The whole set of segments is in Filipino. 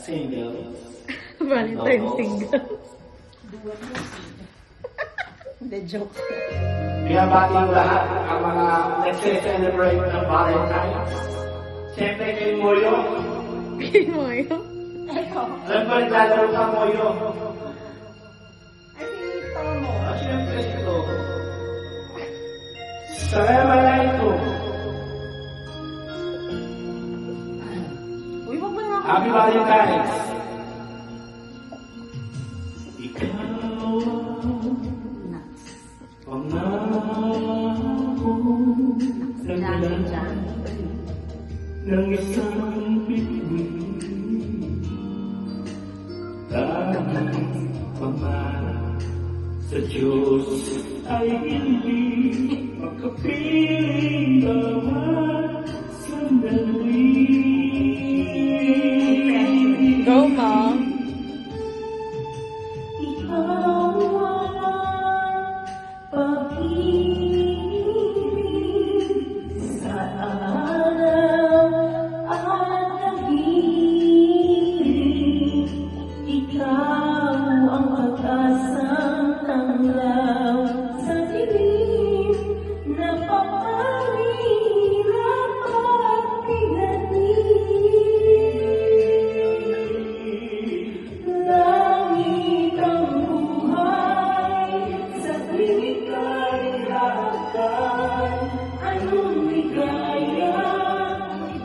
Single. Valentine Oo. single. Hindi, joke. Binabati ko lahat ang mga nagse-celebrate ng Valentine's. Siyempre kay Moyo. Kay mo yun. Alam ba naglalaro ka Moyo? Ay, ito mo. Siyempre ito. Assalamualaikum. Uy, wag mo na ako. Happy Valentine's. Ikaw pangako ng isang bituin. Tanging pamana sa Diyos ay hindi makapiling bawat sandali. Go, Mom. Ikaw ang pag-ibig sa araw at gabi. Ikaw ang pag-asang tanglaw sa dilim na paparihirap at piganin. Langit ang buhay sa tuwing ika'y lakad. Anong ligaya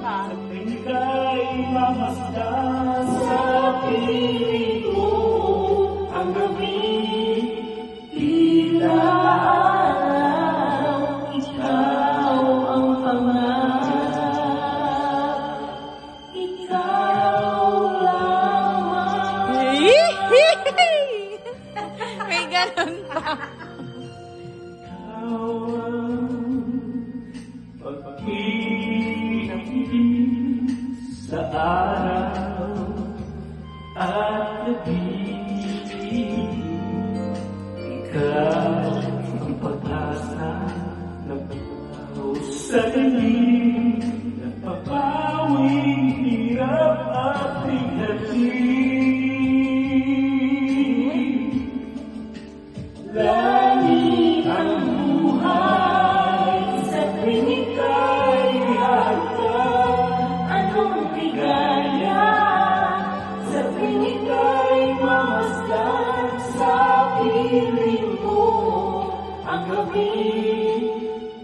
sa tuwing ika'y mamasdan sa piling ko. Ang gabi tila araw, ikaw ang pangarap. Ikaw lamang. May ganun pa. Ikaw ang pag-ibig sa araw at gabi. Ikaw ang pag-asa na pagkaw sa dilim, nagpapawing hirap at bigatin. Langit ang buhay sa tuwing ika'y hagdan. Anong ligaya sa tuwing ika'y mamasdan sa piling mo. Ang gabi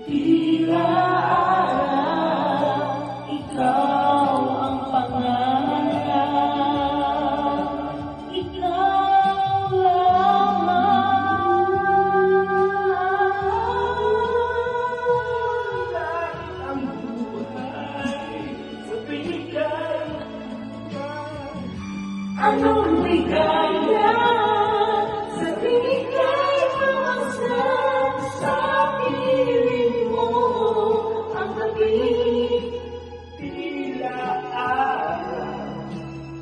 tila araw, ikaw ang pangarap. Ikaw lamang. Langit ang buhay sa tuwing ika'y hagdan. Anong ligaya sa tuwing ika'y mamasdan sa piling mo. Ang gabi tila araw,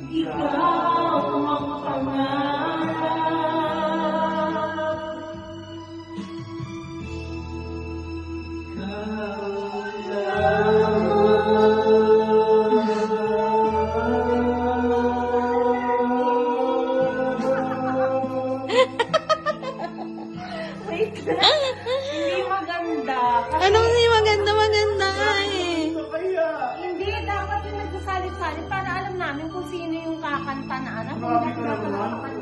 ikaw ang pangarap. Ikaw Wait lang. Hindi maganda. Anong hindi maganda? Maganda eh. kaya Hindi, dapat yung nagsasalit-salit para alam namin kung sino yung kakanta na anak. Grabe ka naman.